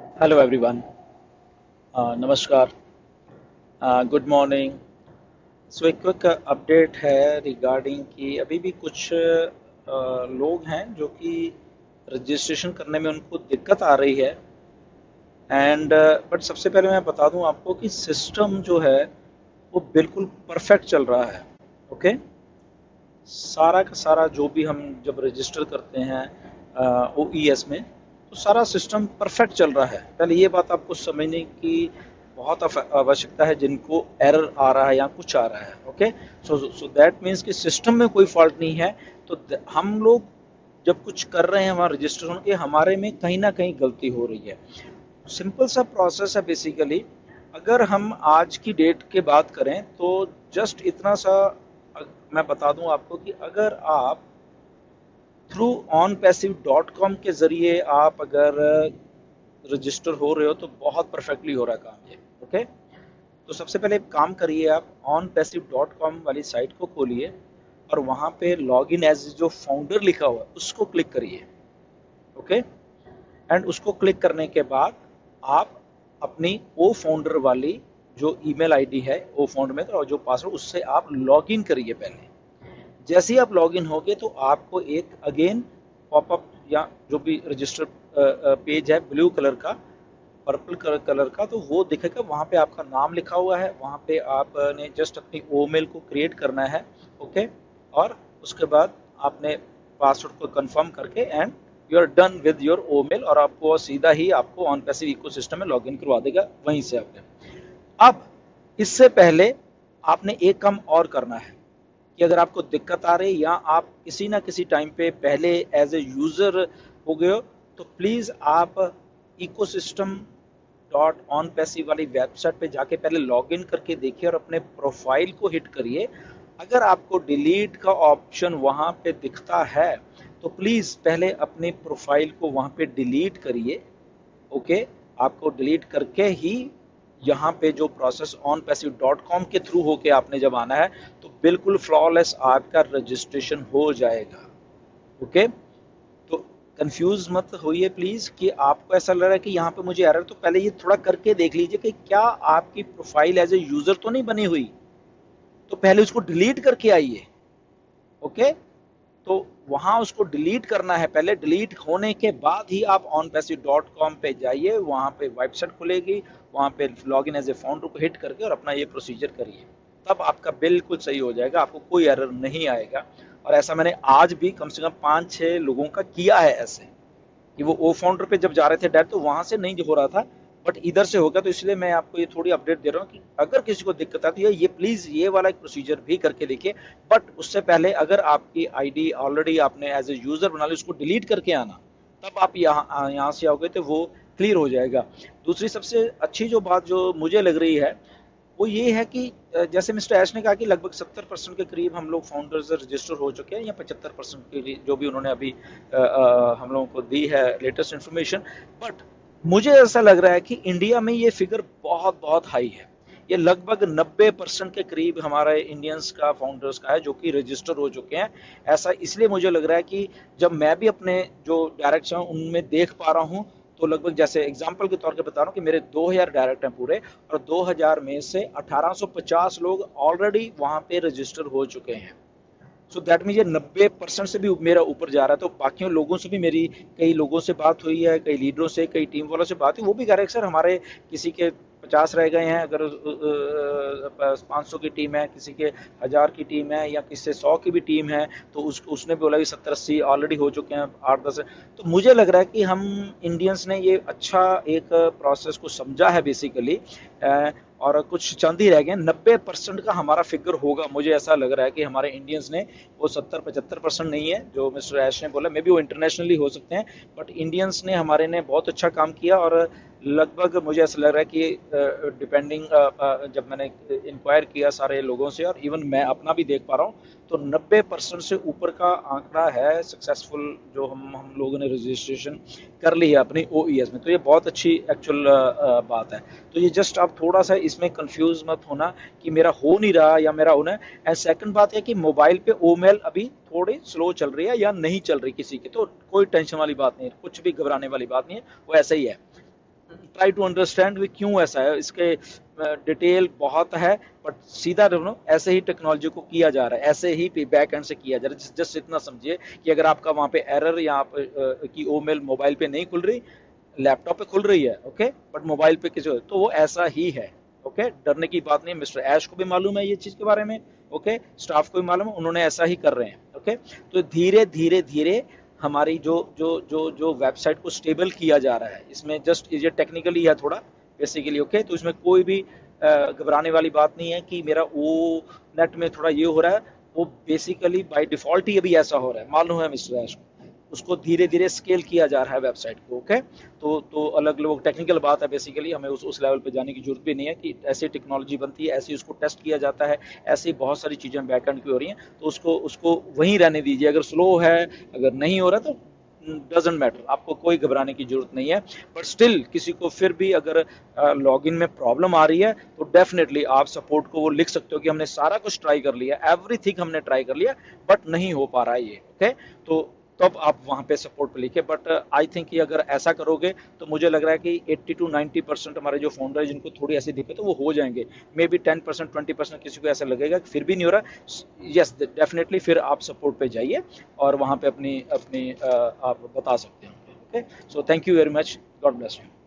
Hello everyone. नमस्कार। Good morning. So एक quick update है रिगार्डिंग कि अभी भी कुछ लोग हैं जो कि रजिस्ट्रेशन करने में उनको दिक्कत आ रही है। एंड बट सबसे पहले मैं बता दूं आपको कि सिस्टम जो है वो बिल्कुल परफेक्ट चल रहा है। ओके। सारा का सारा जो भी हम जब रजिस्टर करते हैं OES में, तो सारा सिस्टम परफेक्ट चल रहा है। पहले ये बात आपको समझने की बहुत आवश्यकता है जिनको एरर आ रहा है या कुछ आ रहा है। ओके। सो दैट मीन्स कि सिस्टम में कोई फॉल्ट नहीं है। तो हम लोग जब कुछ कर रहे हैं हमारा रजिस्ट्रेशन के, हमारे में कहीं ना कहीं गलती हो रही है। सिंपल सा प्रोसेस है बेसिकली। अगर हम आज की डेट की बात करें तो जस्ट इतना सा मैं बता दूं आपको कि अगर आप थ्रू onpassive.com के जरिए आप अगर रजिस्टर हो रहे हो तो बहुत परफेक्टली हो रहा है काम ये। ओके। तो सबसे पहले एक काम करिए, आप onpassive.com वाली साइट को खोलिए और वहां पे लॉग इन एज जो फाउंडर लिखा हुआ है उसको क्लिक करिए। ओके। एंड उसको क्लिक करने के बाद आप अपनी ओ फाउंडर वाली जो ईमेल आईडी है ओ फाउंडर में और जो पासवर्ड उससे आप लॉग इन करिए। पहले जैसे ही आप लॉग इन होगे तो आपको एक अगेन पॉपअप या जो भी रजिस्टर पेज है ब्लू कलर का, पर्पल कलर का, तो वो दिखेगा। वहां पे आपका नाम लिखा हुआ है, वहां पे आपने जस्ट अपनी ओमेल को क्रिएट करना है। ओके। और उसके बाद आपने पासवर्ड को कंफर्म करके and you are done with your ओमेल, और आपको सीधा ही आपको ऑन पैसिव इकोसिस्टम में लॉग इन करवा देगा वहीं से आपने। अब इससे पहले आपने एक काम और करना है कि अगर आपको दिक्कत आ रही है या आप किसी ना किसी टाइम पे पहले एज ए यूजर हो गए हो, तो प्लीज आप इकोसिस्टम डॉट ऑन पैसिव वाली वेबसाइट पे जाके पहले लॉग इन करके देखिए और अपने प्रोफाइल को हिट करिए। अगर आपको डिलीट का ऑप्शन वहां पे दिखता है तो प्लीज पहले अपने प्रोफाइल को वहां पे डिलीट करिए। ओके। आपको डिलीट करके ही यहाँ पे जो प्रोसेस onpassive.com के थ्रू होके आपने जब आना है तो बिल्कुल फ्लॉलेस आपका रजिस्ट्रेशन हो जाएगा। ओके। तो कंफ्यूज मत होइए प्लीज कि आपको ऐसा लग रहा है कि यहाँ पे मुझे एरर, तो पहले ये थोड़ा करके देख लीजिए कि क्या आपकी प्रोफाइल एज ए यूजर तो नहीं बनी हुई। तो पहले उसको डिलीट करके आइए। ओके। तो वहां उसको डिलीट करना है। पहले डिलीट होने के बाद ही आप onpassive.com पे जाइए, वहां पे वेबसाइट खुलेगी, वहां पे log in as a founder को हिट करके और अपना ये प्रोसीजर करिए। तब आपका बिल्कुल सही हो जाएगा, आपको कोई एरर नहीं आएगा। और ऐसा मैंने आज भी कम से कम 5-6 लोगों का किया है ऐसे कि वो ओ फाउंडर पे जब जा रहे थे डायरेक्ट तो वहां से नहीं हो रहा था, बट इधर से होगा। तो इसलिए मैं आपको ये थोड़ी अपडेट दे रहा हूँ कि अगर किसी को दिक्कत आती है ये प्लीज ये वाला एक प्रोसीजर भी करके देखिए। बट उससे पहले अगर आपकी आईडी ऑलरेडी आपने एज ए यूजर बना ली, उसको डिलीट करके आना, तब आप यहाँ से आओगे तो वो क्लियर हो जाएगा। दूसरी सबसे अच्छी जो बात जो मुझे लग रही है वो ये है कि जैसे मिस्टर ऐश ने कहा कि लगभग 70% के करीब हम लोग फाउंडर्स रजिस्टर हो चुके हैं, या 75% के जो भी उन्होंने अभी हम लोगों को दी है लेटेस्ट इन्फॉर्मेशन। बट मुझे ऐसा लग रहा है कि इंडिया में ये फिगर बहुत बहुत हाई है। ये लगभग 90% के करीब हमारे इंडियंस का फाउंडर्स का है जो कि रजिस्टर हो चुके हैं। ऐसा इसलिए मुझे लग रहा है कि जब मैं भी अपने जो डायरेक्ट्स हैं उनमें देख पा रहा हूँ, तो लगभग जैसे एग्जांपल के तौर पे बता रहा हूँ कि मेरे 2000 डायरेक्ट हैं पूरे, और 2000 में से 1850 लोग ऑलरेडी वहां पे रजिस्टर हो चुके हैं। सो दैट मीन ये 90% से भी मेरा ऊपर जा रहा है। तो बाकी लोगों से भी मेरी कई लोगों से बात हुई है, कई लीडरों से, कई टीम वालों से बात हुई, वो भी कह रहे हैं सर हमारे किसी के 50 रह गए हैं, अगर 500 की टीम है, किसी के 1000 की टीम है, या किसी से 100 की भी टीम है, तो उसने बोला कि 70-80 ऑलरेडी हो चुके हैं, 8-10। तो मुझे लग रहा है कि हम इंडियंस ने ये अच्छा एक प्रोसेस को समझा है बेसिकली। और कुछ चंद ही रह गए, 90% का हमारा फिगर होगा। मुझे ऐसा लग रहा है कि हमारे इंडियंस ने वो 70-75% नहीं है जो मिस्टर ऐश ने बोला, मे बी वो इंटरनेशनली हो सकते हैं, बट इंडियंस ने हमारे ने बहुत अच्छा काम किया। और लगभग मुझे ऐसा लग रहा है कि डिपेंडिंग जब मैंने इंक्वायर किया सारे लोगों से और इवन मैं अपना भी देख पा रहा हूँ, तो 90% से ऊपर का आंकड़ा है सक्सेसफुल जो हम लोगों ने रजिस्ट्रेशन कर ली है अपनी OES में। तो ये बहुत अच्छी एक्चुअल बात है। तो ये जस्ट आप थोड़ा सा इसमें कंफ्यूज मत होना कि मेरा हो नहीं रहा या मेरा होना है। एंड सेकंड बात है कि मोबाइल पे ओमेल अभी थोड़ी स्लो चल रही है या नहीं चल रही किसी की, तो कोई टेंशन वाली बात नहीं है, कुछ भी घबराने वाली बात नहीं है, वो ऐसा ही है। ट्राई टू अंडरस्टैंड भी क्यों ऐसा है, इसके डिटेल बहुत है, बट सीधा ऐसे ही टेक्नोलॉजी को किया जा रहा है, ऐसे ही बैक एंड से किया जा रहा है। जस्ट इतना समझिए कि अगर आपका वहां पे एरर या आप की ईमेल मोबाइल पे नहीं खुल रही, लैपटॉप पे खुल रही है, ओके, बट मोबाइल पे किसी, तो वो ऐसा ही है। ओके, डरने की बात नहीं। मिस्टर ऐश को भी मालूम है ये चीज के बारे में, ओके, स्टाफ को भी मालूम है, उन्होंने ऐसा ही कर रहे हैं। ओके, तो धीरे धीरे धीरे हमारी जो जो जो जो वेबसाइट को स्टेबल किया जा रहा है, इसमें जस्ट ये टेक्निकली है थोड़ा, बेसिकली। ओके, तो इसमें कोई भी घबराने वाली बात नहीं है कि मेरा वो नेट में थोड़ा ये हो रहा है, वो बेसिकली बाय डिफॉल्ट ही अभी ऐसा हो रहा है, मालूम है मिस्टर ऐश को। उसको धीरे धीरे स्केल किया जा रहा है वेबसाइट को। ओके, तो अलग लोग टेक्निकल बात है, बेसिकली हमें उस लेवल पे जाने की जरूरत भी नहीं है कि ऐसी टेक्नोलॉजी बनती है, ऐसी उसको टेस्ट किया जाता है, ऐसी बहुत सारी चीजें बैकएंड की हो रही हैं, तो उसको उसको वहीं रहने दीजिए। अगर स्लो है, अगर नहीं हो रहा, तो डजेंट मैटर, आपको कोई घबराने की जरूरत नहीं है। बट स्टिल किसी को फिर भी अगर लॉगिन में प्रॉब्लम आ रही है, तो डेफिनेटली आप सपोर्ट को वो लिख सकते हो कि हमने सारा कुछ ट्राई कर लिया, एवरीथिंग हमने ट्राई कर लिया, बट नहीं हो पा रहा है ये। ओके, तो तब आप वहां पे सपोर्ट पे लिखे। बट आई थिंक कि अगर ऐसा करोगे, तो मुझे लग रहा है कि 80 to 90% हमारे जो फाउंडर है जिनको थोड़ी ऐसी दिक्कत है, वो हो जाएंगे। मे बी 10% 20% किसी को ऐसा लगेगा कि फिर भी नहीं हो रहा, यस डेफिनेटली फिर आप सपोर्ट पे जाइए और वहां पे अपनी अपनी आप बता सकते हैं। Okay, so thank you very much, God bless you.